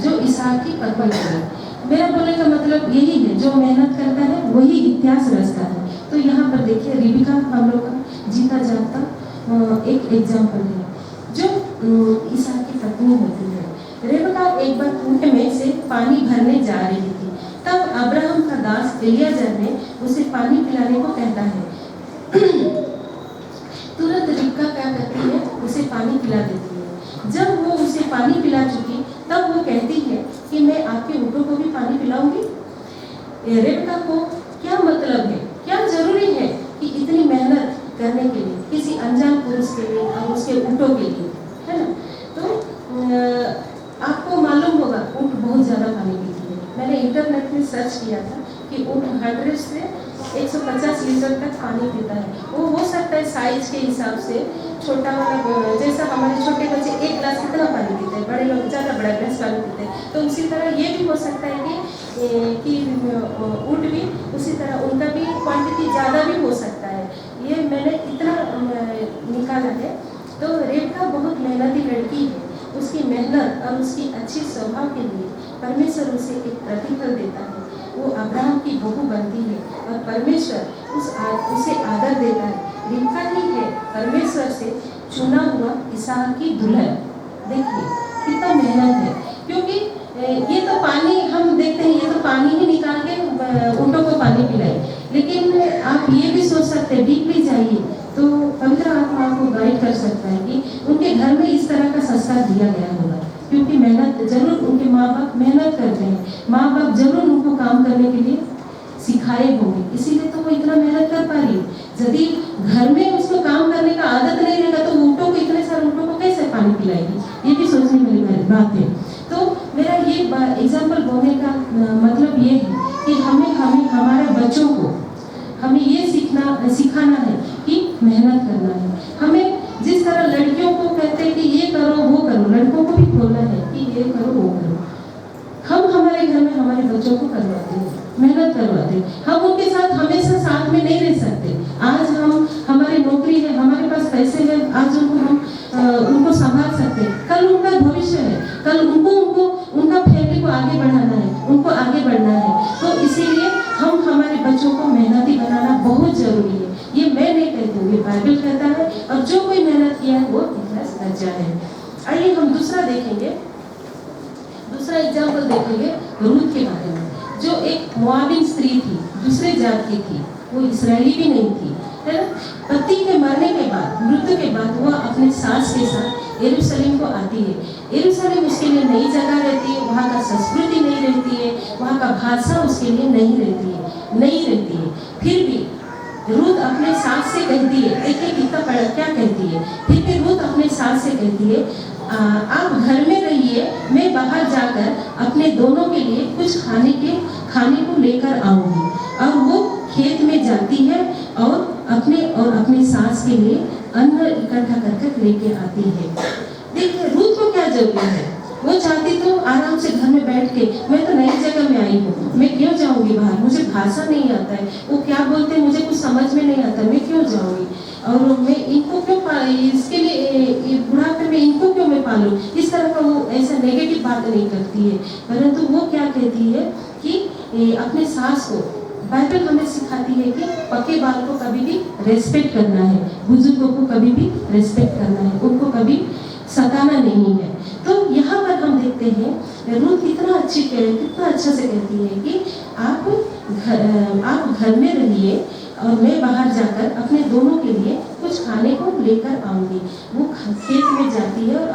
जो इसहाक की पत्नी बनी। मेरा बोलने का मतलब यही है, जो मेहनत करता है वही इतिहास रचता है। तो यहाँ पर देखिए रेबेका हम लोग का जीता जागता एक एग्जाम्पल है, जो इसहाक की पत्नी होती है। रेबेका एक बार कुएं में से पानी भरने जा रही थी, तब अब्राहम का दास एलियाजर ने उसे पानी पिलाने को कहता है। तुरंत रिबका क्या करती है, उसे पानी पिला देती है। जब वो उसे पानी पिला चुकी तब वो कहती है कि मैं आपके ऊँटों को भी पानी पिलाऊंगी। रेबेका को क्या मतलब है, क्या जरूरी है कि इतनी मेहनत करने के लिए किसी अनजान पुरुष के लिए और उसके ऊँटों के लिए, है ना। तो आपको मालूम होगा ऊँट बहुत ज़्यादा पानी पीती है। मैंने इंटरनेट में सर्च किया था कि ऊँट 100 से 150 लीटर तक पानी पीता है। वो हो सकता है साइज के हिसाब से, छोटा वाला जैसा हमारे छोटे बच्चे 1 गिलास कितना पानी पीते हैं, बड़े लोग ज़्यादा बड़ा गिलास पानी पीते हैं। तो उसी तरह ये भी हो सकता है कि ऊँट भी उसी तरह उनका भी क्वांटिटी ज़्यादा भी हो सकता है। ये मैंने इतना निकाला है। तो रेबका बहुत मेहनती लड़की है। उसकी मेहनत और उसकी अच्छी स्वभाव के लिए परमेश्वर उसे एक प्रतिफल देता है। वो अब्राहम की बहू बनती है और परमेश्वर उसे आदर देता है। रेबका ही है परमेश्वर से चुना हुआ इसहाक की दुल्हन। देखिए कितना मेहनत है, क्योंकि ये तो पानी हम देखते हैं, ये तो पानी ही निकाल के ऊँटों को पानी पिलाए। लेकिन आप ये भी सोच सकते हैं, डीपली जाइए तो पवित्र आत्मा आपको गाइड कर सकता है कि उनके घर में इस तरह का संस्कार दिया गया होगा, क्योंकि मेहनत जरूर उनके माँ बाप मेहनत करते हैं, माँ बाप जरूर उनको काम करने के लिए सिखाए होंगे, इसीलिए तो वो इतना मेहनत कर पा रही है। यदि घर में उसको काम करने का आदत नहीं रहेगा तो ऊँटों को, इतने सारे ऊँटों को कैसे पानी पिलाएगी, ये भी सोचने वाली बात है। तो मेरा ये एग्जाम्पल बोलने का मतलब ये है कि हमें हमारे बच्चों को हमें ये सिखाना है कि मेहनत करना है। हमें जिस तरह लड़कियों को कहते हैं कि ये करो वो करो, लड़कों को भी बोलना है कि ये करो वो करो। हम हमारे घर में हमारे बच्चों को करवाते हैं, मेहनत करवाते हैं। हम उनके साथ हमेशा साथ में नहीं रह सकते। आज हम हमारी नौकरी है, हमारे पास पैसे हैं, आज उनको संभाल सकते हैं, कल उनका भविष्य है, कल उनको उनका फैमिली को आगे बढ़ाना है, उनको आगे बढ़ना है। तो इसीलिए हम हमारे बच्चों को मेहनती बनाना बहुत जरूरी है। ये मैं नहीं कहती हूँ, ये बाइबल कहता है, और जो कोई मेहनत किया है वो इतिहास रचा है। आइए हम दूसरा एग्जाम्पल देखेंगे रूत के बारे में, जो एक मोआबिन स्त्री थी, दूसरे जात की थी, वो इस्राएली भी नहीं थी, है ना। पति के मरने के बाद, मृत्यु के बाद वह अपने सास के साथ यरूशलेम को आती है। यरूशलेम उसके लिए नई जगह रहती है, वहाँ का संस्कृति नहीं रहती है, वहाँ का भाषा उसके लिए नहीं रहती है। फिर भी रूत अपने सास से कहती है, देखिए कितना कहती है? फिर रूथ अपने सास से कहती है, आप घर में रहिए, मैं बाहर जाकर अपने दोनों के लिए कुछ खाने को लेकर आऊंगी। और वो खेत में जाती है और अपने सास के लिए अन्न इकट्ठा कर लेके आती है। देखिए रूथ को क्या जरूरी है? वो चाहती तो आराम से घर में बैठ के, मैं तो नई जगह में आई हूँ, मैं क्यों जाऊंगी बाहर, मुझे भाषा नहीं आता है, वो क्या बोलते हैं मुझे कुछ समझ में नहीं आता, मैं क्यों जाऊंगी, और मैं इनको क्यों इसके लिए बुढ़ापे में इनको क्यों मैं पालूं, इस तरह का वो ऐसा नेगेटिव बात नहीं करती है। परंतु वो क्या कहती है कि अपने सास को, बाइबल हमें सिखाती है कि पके बाल को कभी भी रेस्पेक्ट करना है, बुजुर्गों को कभी भी रेस्पेक्ट करना है, उनको कभी सताना नहीं है। तो यहाँ पर हम देखते हैं रूथ कितना अच्छा से कहती है कि आप घर में रहिए और मैं बाहर जाकर अपने दोनों के लिए कुछ खाने को लेकर आऊंगी। वो खेत में जाती है और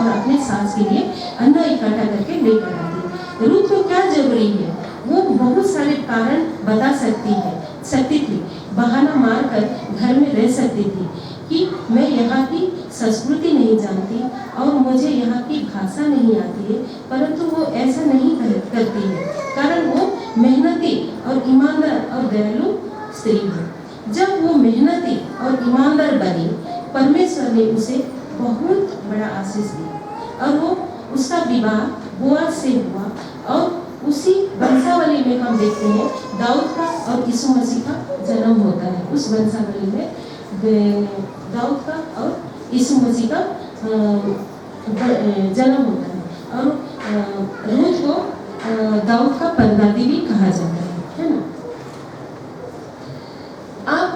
अपने सास के लिए अन्न इकट्ठा करके लेकर आती है। रूथ को क्या जरूरी है? वो बहुत सारे कारण बता सकती थी, बहाना मारकर घर में रह सकती थी कि मैं यहाँ की संस्कृति नहीं जानती और मुझे यहाँ की भाषा नहीं आती है, परंतु वो ऐसा नहीं करती है, कारण वो मेहनती और ईमानदार और दयालु स्त्री है। जब वो मेहनती और ईमानदार बनी, परमेश्वर ने उसे बहुत बड़ा आशीष दिया और वो उसका विवाह बोआज से हुआ। और उसी वंशावली में हम देखते हैं दाऊद का और यीशु मसीह का जन्म होता है। उस वंशावली में दाऊद का और यीशु मसीह का जन्म होता है और रूथ को दाऊद का परदादी भी कहा जाता है ना। आप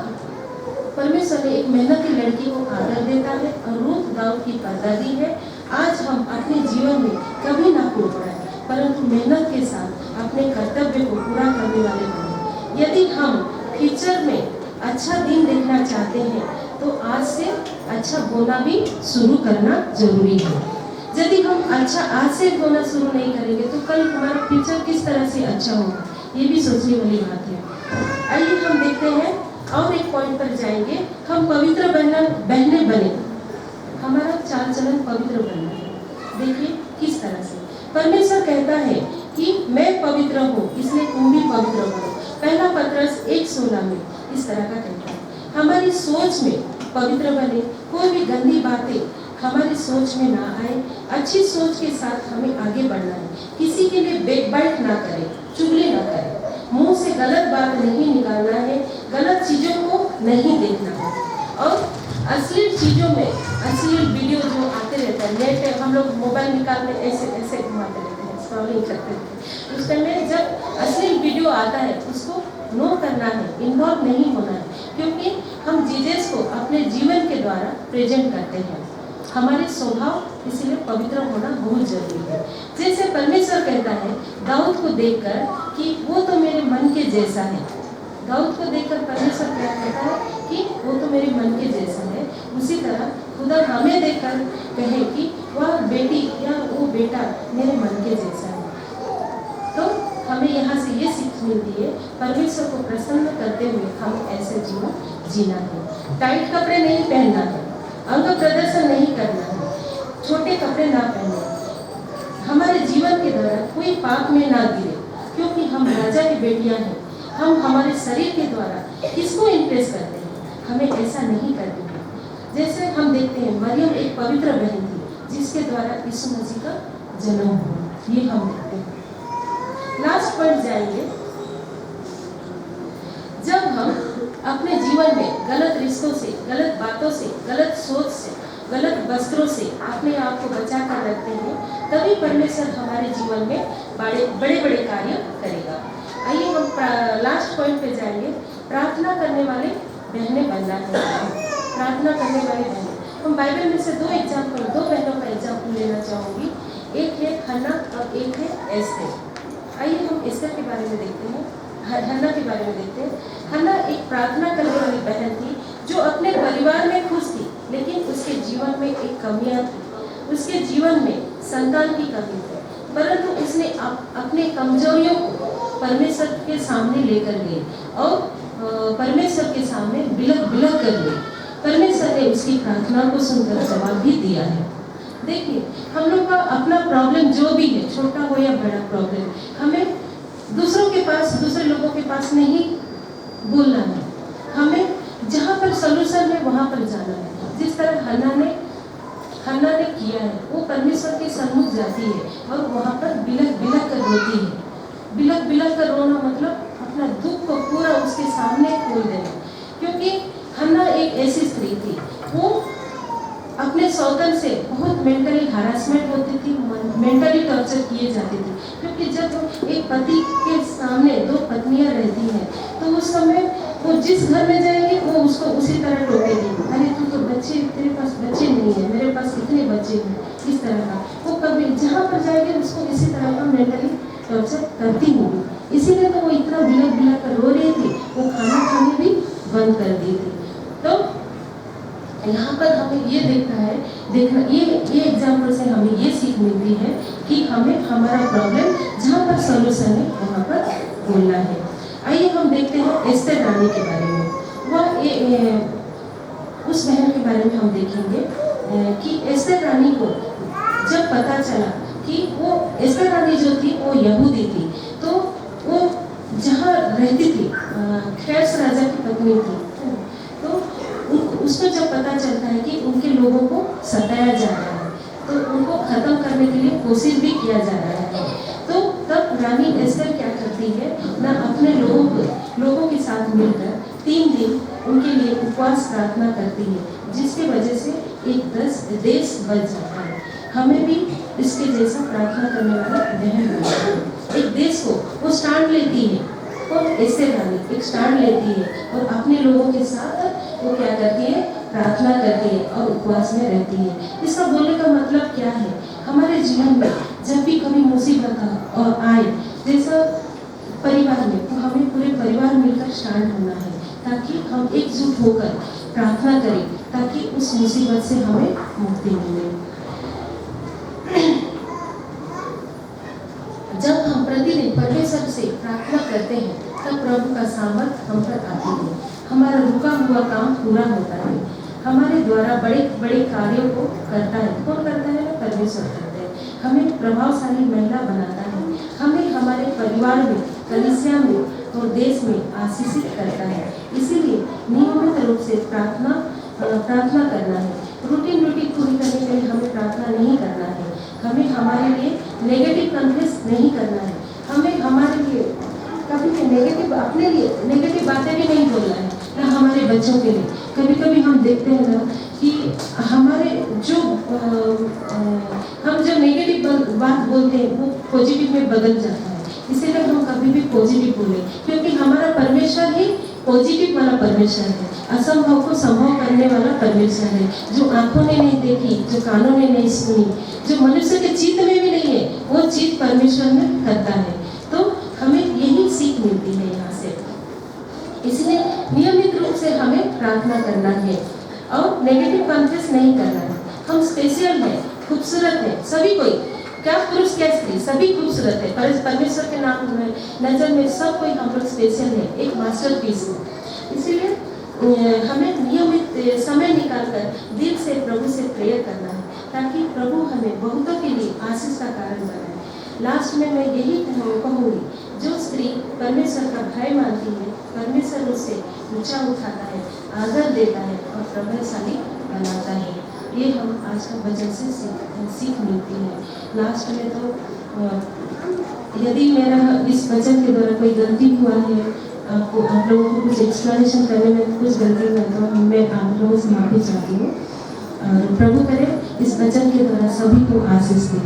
परमेश्वर ने एक मेहनती लड़की को आदर देता है और रूथ दाऊद की परदादी है। आज हम अपने जीवन में कभी ना कोई पड़े, परंतु मेहनत के साथ अपने कर्तव्य को पूरा करने वाले बने। यदि हम फ्यूचर में अच्छा दिन देखना चाहते हैं तो आज से अच्छा बोना भी शुरू करना जरूरी है। यदि हम अच्छा आज से बोना शुरू नहीं करेंगे तो कल हमारा फ्यूचर किस तरह से अच्छा होगा, ये भी सोचने वाली बात है। आइए हम देखते हैं और एक पॉइंट पर जाएंगे। हम पवित्र बहने बने, हमारा चाल चलन पवित्र बनना है। देखिए किस तरह से परमेश्वर कहता है कि मैं पवित्र हूँ, इसलिए तुम भी पवित्र बनो। पहला पत्रस 1:16 में इस तरह का कहता है। हमारी सोच में पवित्र बने, कोई भी गंदी बातें हमारी सोच में ना आए। अच्छी सोच के साथ हमें आगे बढ़ना है। किसी के लिए बैकबाइट ना करें, चुगली ना करें, मुंह से गलत बात नहीं निकालना है, गलत चीजों को नहीं देखना है। और अश्लील चीजों में अश्लील वीडियो जो आते रहता है, नेट हम लोग मोबाइल निकालते ऐसे घुमाते रहते हैं, स्क्रॉलिंग करते रहते हैं। उस टाइम में जब अश्लील वीडियो आता है उसको नो करना है, इन्वॉल्व नहीं होना है, क्योंकि हम जीसस को अपने जीवन के द्वारा प्रेजेंट करते हैं। हमारे स्वभाव इसलिए पवित्र होना बहुत जरूरी है। जैसे परमेश्वर कहता है दाऊद को देखकर कि वो तो मेरे मन के जैसा है। दाऊद को देखकर परमेश्वर क्या कहता है कि वो तो मेरे मन के जैसा है। उसी तरह खुदा हमें देखकर कहे कि वह बेटी या वो बेटा मेरे मन के जैसा है। तो हमें यहाँ से ये सीख मिलती है, परमेश्वर को प्रसन्न करते हुए हम ऐसे जीवन जीना है। टाइट कपड़े नहीं पहनना है, अंग प्रदर्शन नहीं करना है, छोटे कपड़े ना पहने। हमारे जीवन के दौरान कोई पाप में ना गिरे, क्योंकि हम राजा की बेटियां हैं। हम हमारे शरीर के द्वारा किसको इम्प्रेस करते हैं, हमें ऐसा नहीं करना है। जैसे हम देखते हैं मरियम एक पवित्र बहन थी जिसके द्वारा यीशु मसीह का जन्म हुआ, ये हम देखते हैं। लास्ट पॉइंट जाएंगे। जब हम अपने जीवन में गलत रिश्तों से, गलत बातों से, गलत सोच से, गलत वस्त्रों से अपने आप को बचा कर रखते हैं, तभी परमेश्वर हमारे जीवन में बड़े बड़े कार्य करेगा। आइए हम लास्ट पॉइंट पे जाएंगे। प्रार्थना करने वाले बहनें बनना है। प्रार्थना करने वाली बहनें, हम बाइबल में से दो बहनों का एग्जाम्पल लेना चाहूँगी। एक है हन्ना और एक है एस्तेर। आइए हम एस्तेर के बारे में देखते हैं, हन्ना के बारे में देखते हैं। हन्ना एक प्रार्थना करने वाली बहन थी जो अपने परिवार में खुश थी, लेकिन उसके जीवन में एक कमियां थी। उसके जीवन में संतान की कमी थी, परंतु उसने अपने कमजोरियों को परमेश्वर के सामने लेकर गई और परमेश्वर के सामने बिलख कर गई। परमेश्वर ने उसकी प्रार्थना को सुनकर जवाब भी दिया है। देखिए, हम लोग का अपना प्रॉब्लम जो भी है, छोटा हो या बड़ा प्रॉब्लम, हमें दूसरों के पास, दूसरे लोगों के पास नहीं बोलना है। हमें जहाँ पर सलूशन है वहाँ पर जाना है। जिस तरह हन्ना ने किया है, वो परमेश्वर के सम्मुख जाती है और वहाँ पर बिलख बिलख कर रोती है। बिलख बिलख कर रोना मतलब अपना दुख को पूरा उसके सामने खोल देना। क्योंकि हन्ना एक ऐसी स्त्री थी, वो अपने सौतन से बहुत मेंटली हरासमेंट होती थी, मेंटली टॉर्चर किए जाते थे। क्योंकि जब एक पति के सामने दो पत्नियां रहती हैं, तो उस समय वो जिस घर में जाएगी वो उसको उसी तरह टोकेगी, अरे तू तो बच्चे, तेरे पास बच्चे नहीं है, मेरे पास कितने बच्चे हैं, इस तरह का। वो कभी जहाँ पर जाएगी उसको इसी तरह का मेंटली टॉर्चर करती होगी। इसीलिए तो वो इतना बिलख बिलख कर रो रही थी, वो खाना खाने भी बंद कर दी थी। तो यहाँ पर हमें ये देखना ये एग्जाम्पल से हमें ये सीख मिलती है कि हमें हमारा प्रॉब्लम जहाँ पर सॉल्यूशन है वहाँ पर बोलना है। आइए हम देखते हैं एस्तर रानी के बारे में। उस बहन के बारे में हम देखेंगे कि एस्तर रानी को जब पता चला कि वो एस्तर रानी जो थी वो यहूदी थी, तो वो जहाँ रहती थी खैस राजा की पत्नी थी, तो उसको जब पता चलता है कि उनके लोगों को सताया जा रहा है, तो उनको खत्म करने के लिए कोशिश भी किया जा रहा है, तो तब रानी एस्तर क्या करती है ना, अपने लोगों के साथ मिलकर 3 दिन उनके लिए उपवास प्रार्थना करती है, जिसकी वजह से एक देश बच जाता है। हमें भी इसके जैसा प्रार्थना करने वाला बहन बनना है। एक देश को वो स्टैंड लेती है, और एस्तर रानी एक स्टैंड लेती है और अपने लोगों के साथ वो क्या करती है, प्रार्थना करती है और उपवास में रहती है। इसका बोलने का मतलब क्या है, हमारे जीवन में जब भी कभी मुसीबत और आए, जैसा परिवार में, तो हमें पूरे परिवार मिलकर स्टैंड होना है, ताकि हम एकजुट होकर प्रार्थना करें, ताकि उस मुसीबत से हमें मुक्ति मिले। जब हम प्रतिदिन परमेश्वर से प्रार्थना करते हैं, तब प्रभु का सामर्थ हम पर आती है, हमारा रुका हुआ काम पूरा होता है, हमारे द्वारा बड़े बड़े कार्यों को करता है। कौन करता है ना, परमेश्वर करते हैं। हमें प्रभावशाली महिला बनाता है, हमें हमारे परिवार में, कलीसिया में और देश में आशीषित करता है। इसीलिए नियमित रूप से प्रार्थना करना है। रूटीन पूरी करने के लिए हमें प्रार्थना नहीं करना है। हमें हमारे लिए नेगेटिव कन्फ्यूज नहीं करना है। हमें हमारे लिए कभी भी अपने लिए नेगेटिव बातें भी नहीं बोलना है, ना हमारे बच्चों के लिए। कभी हम देखते हैं ना कि हमारे हम जब नेगेटिव बात बोलते हैं वो पॉजिटिव में बदल जाता है। इसीलिए हम कभी भी पॉजिटिव बोले, क्योंकि हमारा परमेश्वर ही पॉजिटिव वाला परमेश्वर है, असंभव को संभव करने वाला परमेश्वर है, जो आंखों ने नहीं देखी, जो कानों ने नहीं सुनी, जो मनुष्य के चित्त में भी नहीं है, वो चीज परमेश्वर में करता है। तो हमें यही सीख मिलती है यहाँ से। इसलिए नियमित रूप से हमें प्रार्थना करना है और नेगेटिव कॉन्फ्रेंस नहीं करना है। हम स्पेशल है, खूबसूरत है, सभी कोई, क्या पुरुष क्या स्त्री, सभी खूबसूरत है। परमेश्वर के नाम में नजर में सब कोई हम लोग स्पेशल है, एक मास्टरपीस है। इसीलिए हमें नियमित समय निकालकर दिल से प्रभु से प्रेयर करना है, ताकि प्रभु हमें बहुतों के लिए आशीष का कारण बनाए। लास्ट में मैं यही कहूँगी, जो स्त्री परमेश्वर का भय मानती है, परमेश्वर उससे ऊंचा उठाता है, आदर देता है और प्रभावशाली बनाता है। ये हम आज का वचन से सीख मिलती है। लास्ट में तो यदि मेरा इस वचन के द्वारा कोई गलती हुआ है, आप लोगों को कुछ एक्सप्लेनेशन करने में कुछ गलती हुआ तो मैं आप लोगों से माफी चाहती हूँ। प्रभु करे इस वचन के द्वारा सभी को आशीष दे।